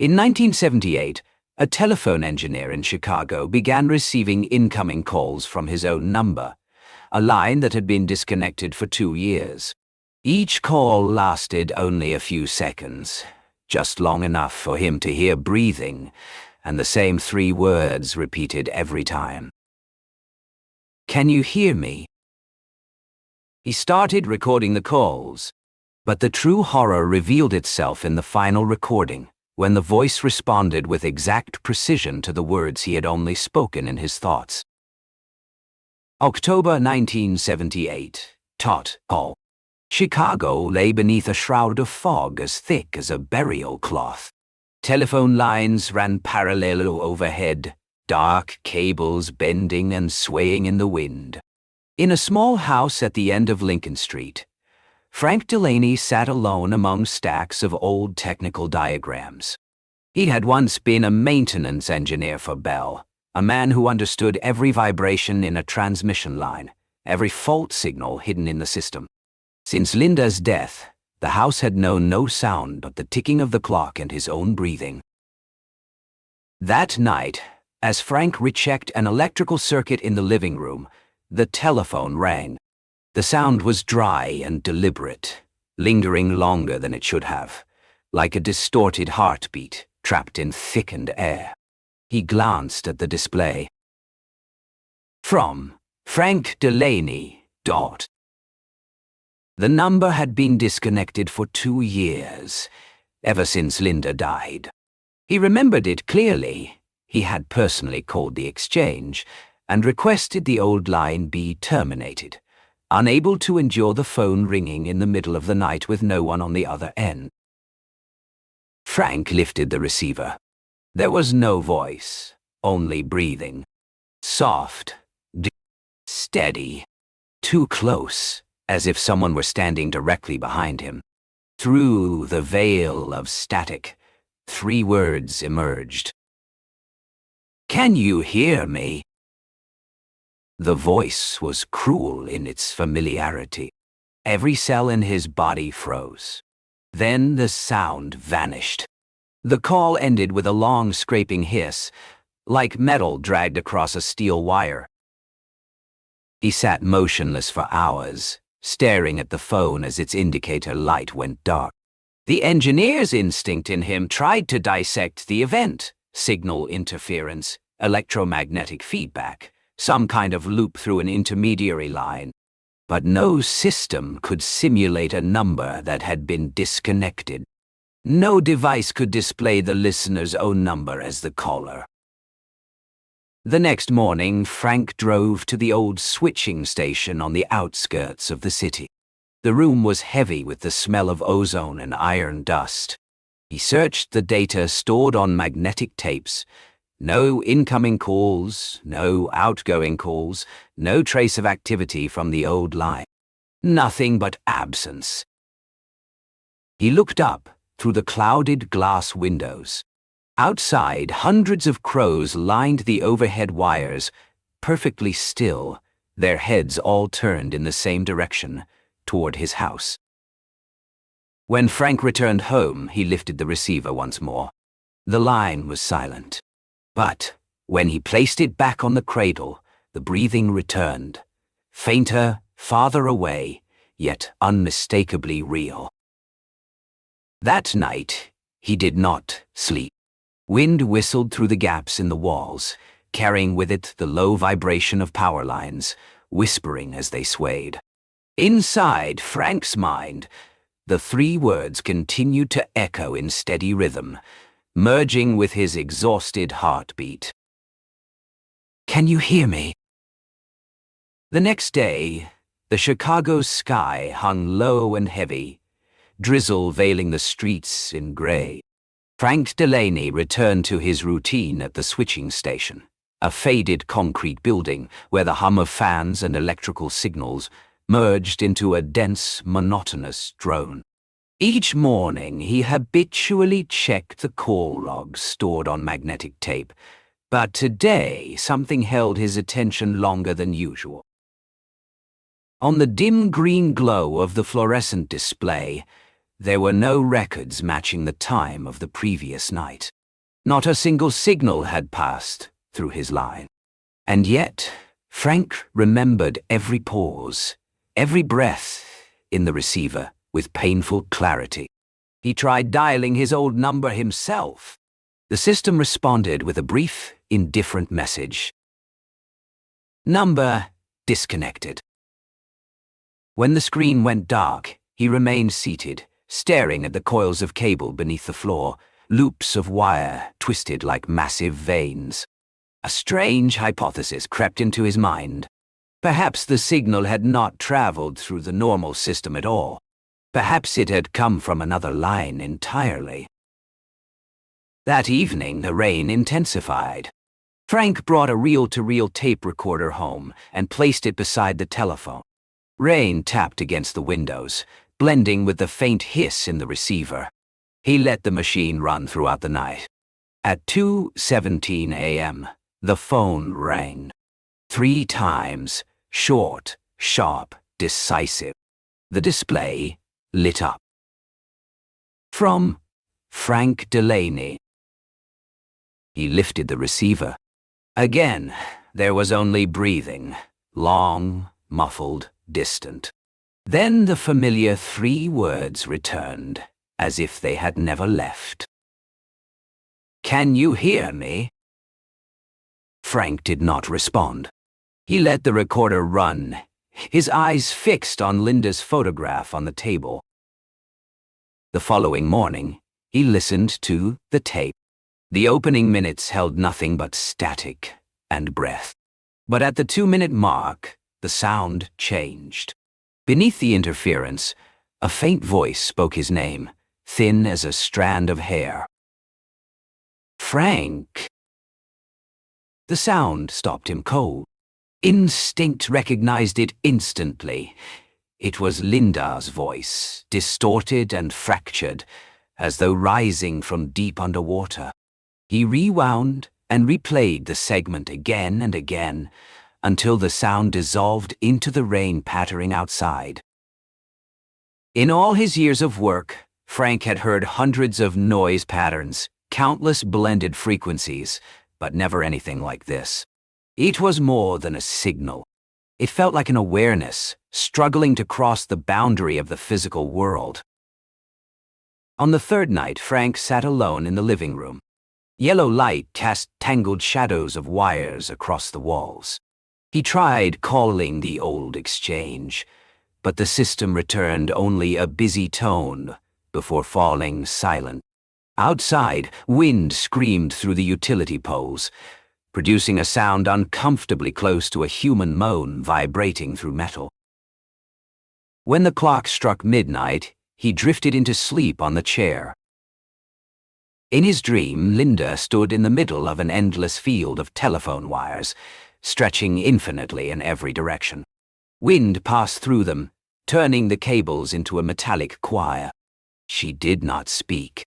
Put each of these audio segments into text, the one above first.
In 1978, a telephone engineer in Chicago began receiving incoming calls from his own number, a line that had been disconnected for 2 years. Each call lasted only a few seconds, just long enough for him to hear breathing, and the same 3 words repeated every time. "Can you hear me?" He started recording the calls, but the true horror revealed itself in the final recording, when the voice responded with exact precision to the words he had only spoken in his thoughts. October 1978, Tot Hall. Chicago lay beneath a shroud of fog as thick as a burial cloth. Telephone lines ran parallel overhead, dark cables bending and swaying in the wind. In a small house at the end of Lincoln Street, Frank Delaney sat alone among stacks of old technical diagrams. He had once been a maintenance engineer for Bell, a man who understood every vibration in a transmission line, every fault signal hidden in the system. Since Linda's death, the house had known no sound but the ticking of the clock and his own breathing. That night, as Frank rechecked an electrical circuit in the living room, the telephone rang. The sound was dry and deliberate, lingering longer than it should have, like a distorted heartbeat trapped in thickened air. He glanced at the display. From Frank Delaney. The number had been disconnected for 2 years, ever since Linda died. He remembered it clearly. He had personally called the exchange and requested the old line be terminated, unable to endure the phone ringing in the middle of the night with no one on the other end. Frank lifted the receiver. There was no voice, only breathing. Soft, steady, too close, as if someone were standing directly behind him. Through the veil of static, 3 words emerged. "Can you hear me?" The voice was cruel in its familiarity. Every cell in his body froze. Then the sound vanished. The call ended with a long scraping hiss, like metal dragged across a steel wire. He sat motionless for hours, staring at the phone as its indicator light went dark. The engineer's instinct in him tried to dissect the event: signal interference, electromagnetic feedback, some kind of loop through an intermediary line. But no system could simulate a number that had been disconnected. No device could display the listener's own number as the caller. The next morning, Frank drove to the old switching station on the outskirts of the city. The room was heavy with the smell of ozone and iron dust. He searched the data stored on magnetic tapes. No incoming calls, no outgoing calls, no trace of activity from the old line. Nothing but absence. He looked up through the clouded glass windows. Outside, hundreds of crows lined the overhead wires, perfectly still, their heads all turned in the same direction, toward his house. When Frank returned home, he lifted the receiver once more. The line was silent. But when he placed it back on the cradle, the breathing returned, fainter, farther away, yet unmistakably real. That night, he did not sleep. Wind whistled through the gaps in the walls, carrying with it the low vibration of power lines, whispering as they swayed. Inside Frank's mind, the 3 words continued to echo in steady rhythm, merging with his exhausted heartbeat. "Can you hear me?" The next day, the Chicago sky hung low and heavy, drizzle veiling the streets in gray. Frank Delaney returned to his routine at the switching station, a faded concrete building where the hum of fans and electrical signals merged into a dense, monotonous drone. Each morning, he habitually checked the call logs stored on magnetic tape, but today something held his attention longer than usual. On the dim green glow of the fluorescent display, There were no records matching the time of the previous night. Not a single signal had passed through his line. And yet, Frank remembered every pause, every breath in the receiver with painful clarity. He tried dialing his old number himself. The system responded with a brief, indifferent message. Number disconnected. When the screen went dark, he remained seated, staring at the coils of cable beneath the floor, loops of wire twisted like massive veins. A strange hypothesis crept into his mind. Perhaps the signal had not traveled through the normal system at all. Perhaps it had come from another line entirely. That evening, the rain intensified. Frank brought a reel-to-reel tape recorder home and placed it beside the telephone. Rain tapped against the windows, blending with the faint hiss in the receiver. He let the machine run throughout the night. At 2:17 a.m., the phone rang. 3 times, short, sharp, decisive. The display lit up. From Frank Delaney. He lifted the receiver. Again, there was only breathing, long, muffled, distant. Then the familiar 3 words returned, as if they had never left. "Can you hear me?" Frank did not respond. He let the recorder run, his eyes fixed on Linda's photograph on the table. The following morning, he listened to the tape. The opening minutes held nothing but static and breath. But at the 2-minute mark, the sound changed. Beneath the interference, a faint voice spoke his name, thin as a strand of hair. "Frank." The sound stopped him cold. Instinct recognized it instantly. It was Linda's voice, distorted and fractured, as though rising from deep underwater. He rewound and replayed the segment again and again, until the sound dissolved into the rain pattering outside. In all his years of work, Frank had heard hundreds of noise patterns, countless blended frequencies, but never anything like this. It was more than a signal. It felt like an awareness, struggling to cross the boundary of the physical world. On the 3rd night, Frank sat alone in the living room. Yellow light cast tangled shadows of wires across the walls. He tried calling the old exchange, but the system returned only a busy tone before falling silent. Outside, wind screamed through the utility poles, producing a sound uncomfortably close to a human moan vibrating through metal. When the clock struck midnight, he drifted into sleep on the chair. In his dream, Linda stood in the middle of an endless field of telephone wires, stretching infinitely in every direction. Wind passed through them, turning the cables into a metallic choir. She did not speak.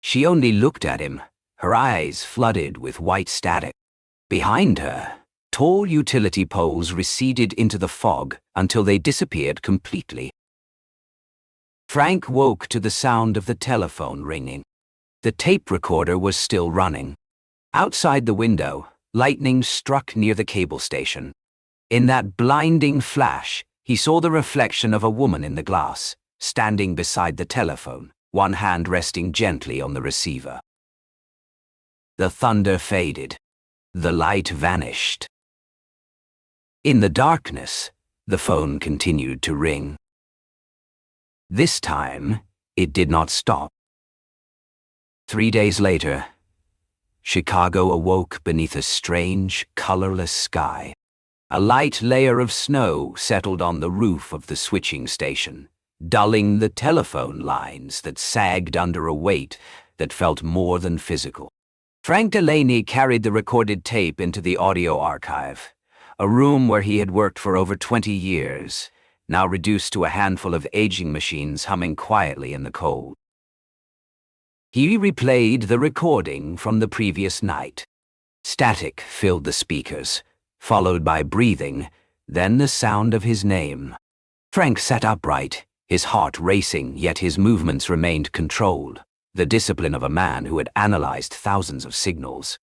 She only looked at him, her eyes flooded with white static. Behind her, tall utility poles receded into the fog until they disappeared completely. Frank woke to the sound of the telephone ringing. The tape recorder was still running. Outside the window, lightning struck near the cable station. In that blinding flash, he saw the reflection of a woman in the glass, standing beside the telephone, one hand resting gently on the receiver. The thunder faded. The light vanished. In the darkness, the phone continued to ring. This time, it did not stop. 3 days later, Chicago awoke beneath a strange, colorless sky. A light layer of snow settled on the roof of the switching station, dulling the telephone lines that sagged under a weight that felt more than physical. Frank Delaney carried the recorded tape into the audio archive, a room where he had worked for over 20 years, now reduced to a handful of aging machines humming quietly in the cold. He replayed the recording from the previous night. Static filled the speakers, followed by breathing, then the sound of his name. Frank sat upright, his heart racing, yet his movements remained controlled, the discipline of a man who had analyzed thousands of signals.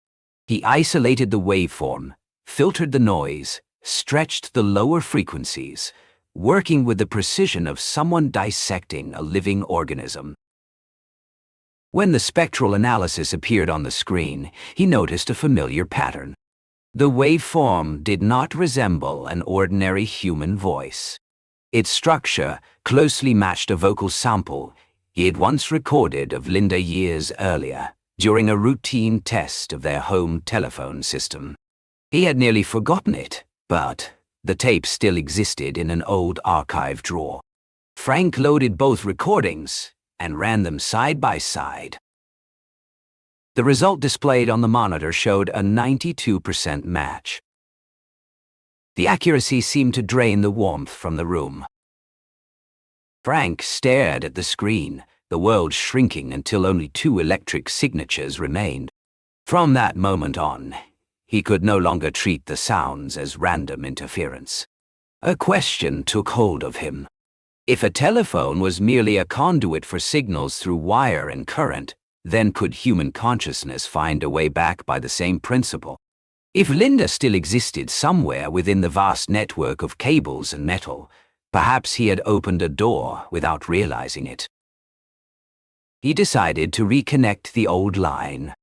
He isolated the waveform, filtered the noise, stretched the lower frequencies, working with the precision of someone dissecting a living organism. When the spectral analysis appeared on the screen, he noticed a familiar pattern. The waveform did not resemble an ordinary human voice. Its structure closely matched a vocal sample he had once recorded of Linda years earlier, during a routine test of their home telephone system. He had nearly forgotten it, but the tape still existed in an old archive drawer. Frank loaded both recordings and ran them side by side. The result displayed on the monitor showed a 92% match. The accuracy seemed to drain the warmth from the room. Frank stared at the screen, the world shrinking until only 2 electric signatures remained. From that moment on, he could no longer treat the sounds as random interference. A question took hold of him. If a telephone was merely a conduit for signals through wire and current, then could human consciousness find a way back by the same principle? If Linda still existed somewhere within the vast network of cables and metal, perhaps he had opened a door without realizing it. He decided to reconnect the old line.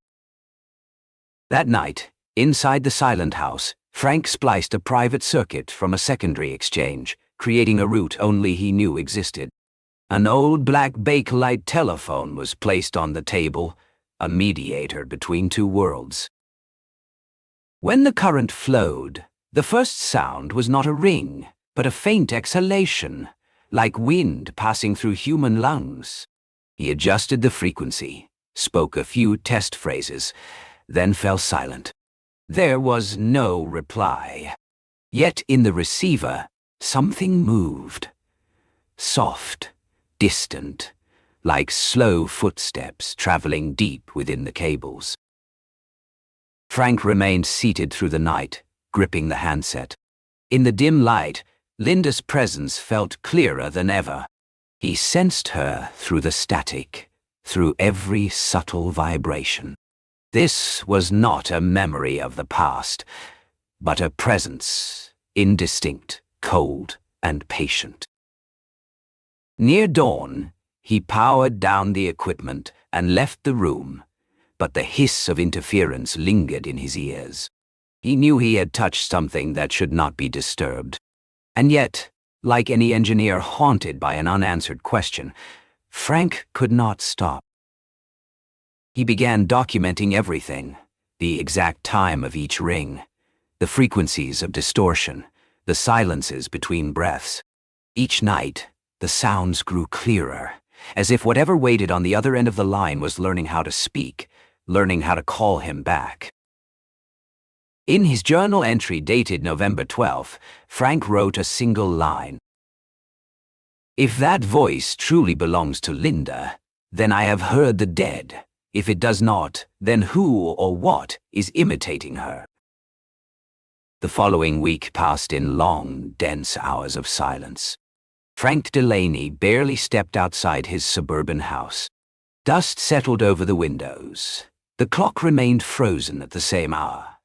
That night, inside the silent house, Frank spliced a private circuit from a secondary exchange, creating a route only he knew existed. An old black Bakelite telephone was placed on the table, a mediator between 2 worlds. When the current flowed, the first sound was not a ring, but a faint exhalation, like wind passing through human lungs. He adjusted the frequency, spoke a few test phrases, then fell silent. There was no reply. Yet in the receiver, something moved. Soft, distant, like slow footsteps traveling deep within the cables. Frank remained seated through the night, gripping the handset. In the dim light, Linda's presence felt clearer than ever. He sensed her through the static, through every subtle vibration. This was not a memory of the past, but a presence, indistinct, cold, and patient. Near dawn, he powered down the equipment and left the room, but the hiss of interference lingered in his ears. He knew he had touched something that should not be disturbed. And yet, like any engineer haunted by an unanswered question, Frank could not stop. He began documenting everything, the exact time of each ring, the frequencies of distortion, the silences between breaths. Each night, the sounds grew clearer, as if whatever waited on the other end of the line was learning how to speak, learning how to call him back. In his journal entry dated November 12th, Frank wrote a single line. "If that voice truly belongs to Linda, then I have heard the dead. If it does not, then who or what is imitating her?" The following week passed in long, dense hours of silence. Frank Delaney barely stepped outside his suburban house. Dust settled over the windows. The clock remained frozen at the same hour,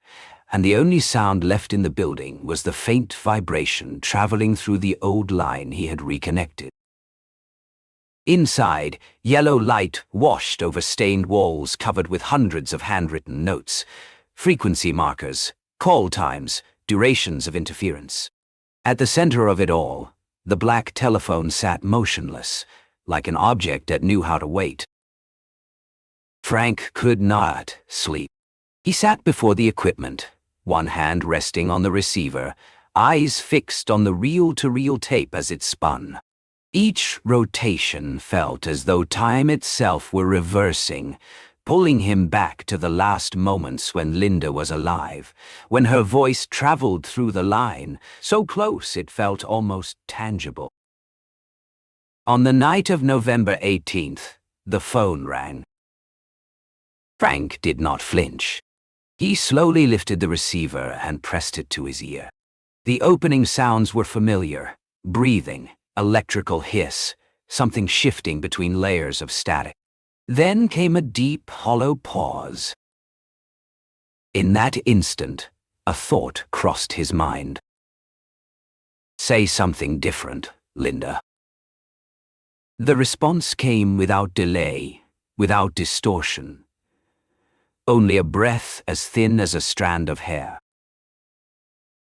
and the only sound left in the building was the faint vibration traveling through the old line he had reconnected. Inside, yellow light washed over stained walls covered with hundreds of handwritten notes, frequency markers, call times, durations of interference. At the center of it all, the black telephone sat motionless, like an object that knew how to wait. Frank could not sleep. He sat before the equipment, one hand resting on the receiver, eyes fixed on the reel-to-reel tape as it spun. Each rotation felt as though time itself were reversing, pulling him back to the last moments when Linda was alive, when her voice traveled through the line, so close it felt almost tangible. On the night of November 18th, the phone rang. Frank did not flinch. He slowly lifted the receiver and pressed it to his ear. The opening sounds were familiar: breathing, electrical hiss, something shifting between layers of static. Then came a deep, hollow pause. In that instant, a thought crossed his mind. "Say something different, Linda." The response came without delay, without distortion. Only a breath as thin as a strand of hair.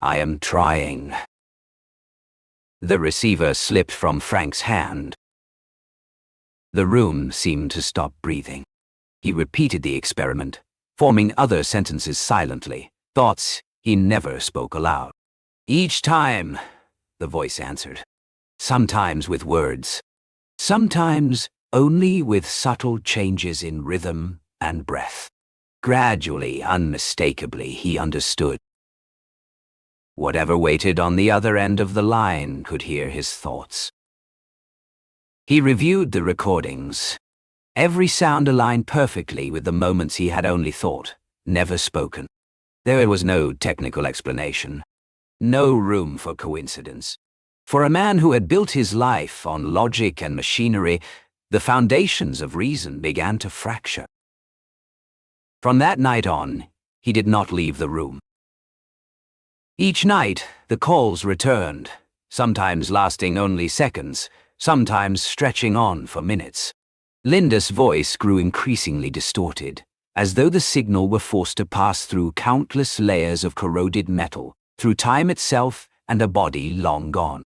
"I am trying." The receiver slipped from Frank's hand. The room seemed to stop breathing. He repeated the experiment, forming other sentences silently, thoughts he never spoke aloud. "Each time," the voice answered. "Sometimes with words. Sometimes only with subtle changes in rhythm and breath." Gradually, unmistakably, he understood. Whatever waited on the other end of the line could hear his thoughts. He reviewed the recordings. Every sound aligned perfectly with the moments he had only thought, never spoken. There was no technical explanation, no room for coincidence. For a man who had built his life on logic and machinery, the foundations of reason began to fracture. From that night on, he did not leave the room. Each night, the calls returned, sometimes lasting only seconds, sometimes stretching on for minutes. Linda's voice grew increasingly distorted, as though the signal were forced to pass through countless layers of corroded metal, through time itself and a body long gone.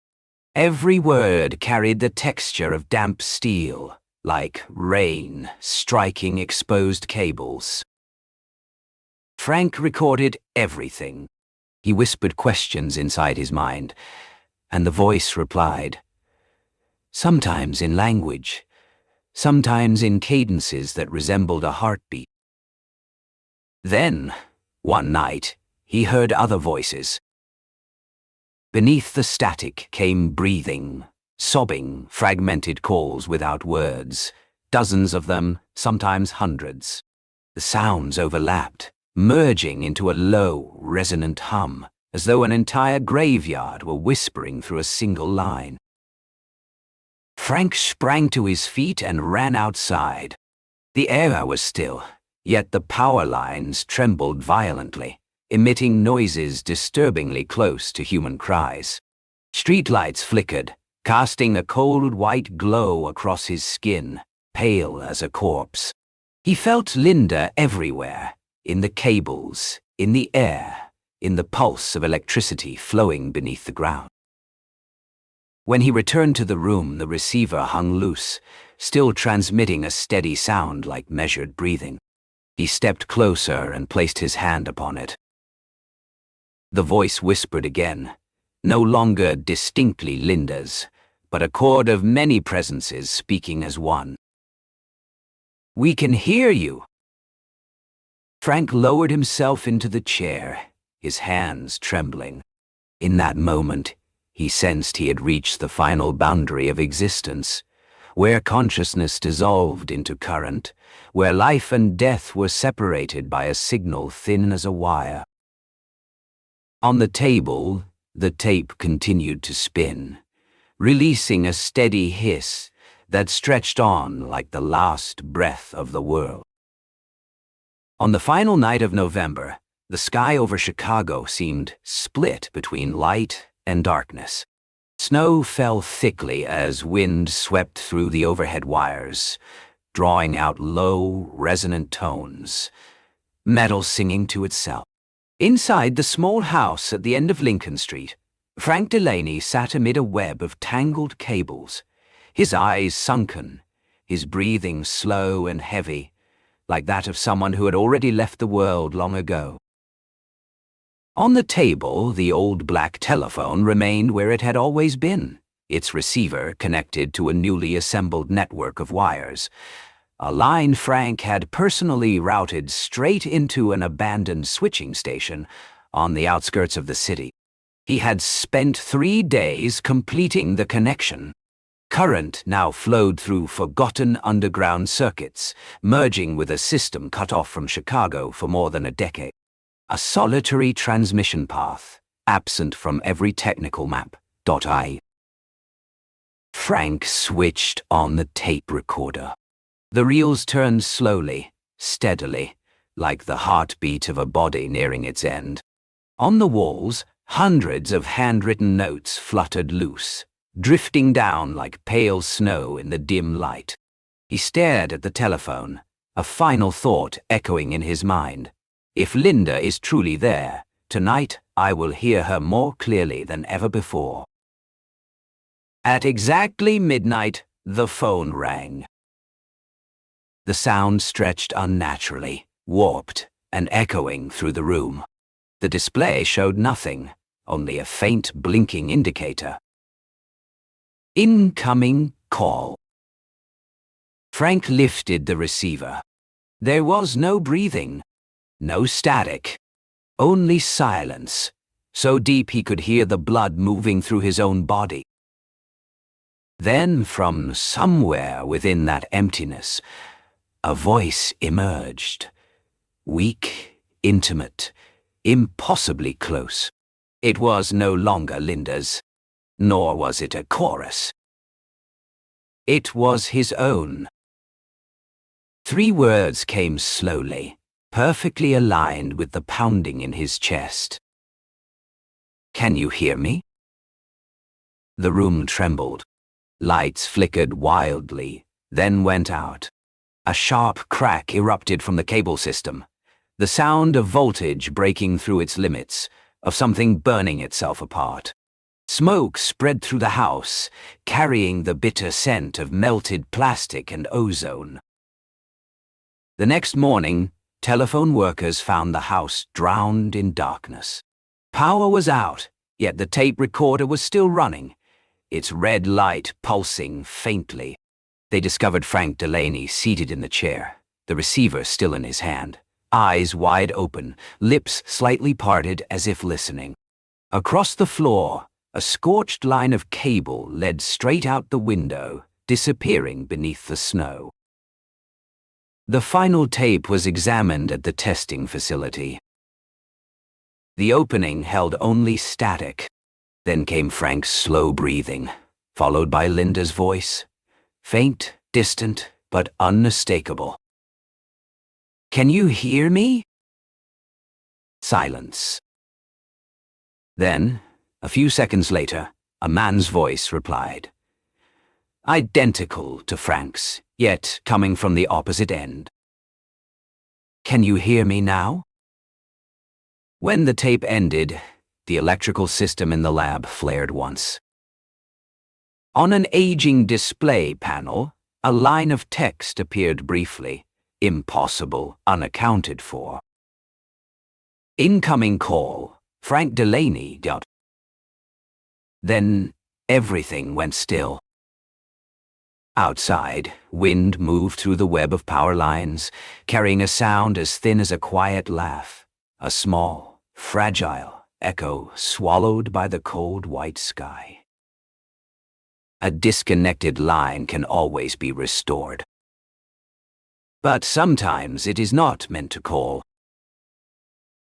Every word carried the texture of damp steel, like rain striking exposed cables. Frank recorded everything. He whispered questions inside his mind, and the voice replied. Sometimes in language, sometimes in cadences that resembled a heartbeat. Then, one night, he heard other voices. Beneath the static came breathing, sobbing, fragmented calls without words, dozens of them, sometimes hundreds. The sounds overlapped, merging into a low, resonant hum, as though an entire graveyard were whispering through a single line. Frank sprang to his feet and ran outside. The air was still, yet the power lines trembled violently, emitting noises disturbingly close to human cries. Streetlights flickered, casting a cold white glow across his skin, pale as a corpse. He felt Linda everywhere, in the cables, in the air, in the pulse of electricity flowing beneath the ground. When he returned to the room, the receiver hung loose, still transmitting a steady sound like measured breathing. He stepped closer and placed his hand upon it. The voice whispered again, no longer distinctly Linda's, but a chord of many presences speaking as one. "We can hear you." Frank lowered himself into the chair, his hands trembling. In that moment, he sensed he had reached the final boundary of existence, where consciousness dissolved into current, where life and death were separated by a signal thin as a wire. On the table, the tape continued to spin, releasing a steady hiss that stretched on like the last breath of the world. On the final night of November, the sky over Chicago seemed split between light and darkness. Snow fell thickly as wind swept through the overhead wires, drawing out low, resonant tones, metal singing to itself. Inside the small house at the end of Lincoln Street, Frank Delaney sat amid a web of tangled cables, his eyes sunken, his breathing slow and heavy, like that of someone who had already left the world long ago. On the table, the old black telephone remained where it had always been, its receiver connected to a newly assembled network of wires, a line Frank had personally routed straight into an abandoned switching station on the outskirts of the city. He had spent 3 days completing the connection. Current now flowed through forgotten underground circuits, merging with a system cut off from Chicago for more than a decade. A solitary transmission path, absent from every technical map. Frank switched on the tape recorder. The reels turned slowly, steadily, like the heartbeat of a body nearing its end. On the walls, hundreds of handwritten notes fluttered loose, drifting down like pale snow in the dim light. He stared at the telephone, a final thought echoing in his mind. If Linda is truly there, tonight I will hear her more clearly than ever before. At exactly midnight, the phone rang. The sound stretched unnaturally, warped and echoing through the room. The display showed nothing, only a faint blinking indicator. Incoming call. Frank lifted the receiver. There was no breathing, no static, only silence, so deep he could hear the blood moving through his own body. Then, from somewhere within that emptiness, a voice emerged. Weak, intimate, impossibly close. It was no longer Linda's, nor was it a chorus. It was his own. 3 words came slowly, perfectly aligned with the pounding in his chest. Can you hear me? The room trembled. Lights flickered wildly, then went out. A sharp crack erupted from the cable system, the sound of voltage breaking through its limits, of something burning itself apart. Smoke spread through the house, carrying the bitter scent of melted plastic and ozone. The next morning, telephone workers found the house drowned in darkness. Power was out, yet the tape recorder was still running, its red light pulsing faintly. They discovered Frank Delaney seated in the chair, the receiver still in his hand, eyes wide open, lips slightly parted as if listening. Across the floor, a scorched line of cable led straight out the window, disappearing beneath the snow. The final tape was examined at the testing facility. The opening held only static. Then came Frank's slow breathing, followed by Linda's voice, faint, distant, but unmistakable. Can you hear me? Silence. Then, a few seconds later, a man's voice replied. Identical to Frank's, yet coming from the opposite end. Can you hear me now? When the tape ended, the electrical system in the lab flared once. On an aging display panel, a line of text appeared briefly, impossible, unaccounted for. Incoming call, Frank Delaney. Then everything went still. Outside, wind moved through the web of power lines, carrying a sound as thin as a quiet laugh, a small, fragile echo swallowed by the cold white sky. A disconnected line can always be restored. But sometimes it is not meant to call.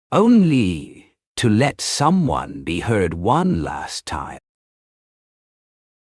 Only to let someone be heard one last time.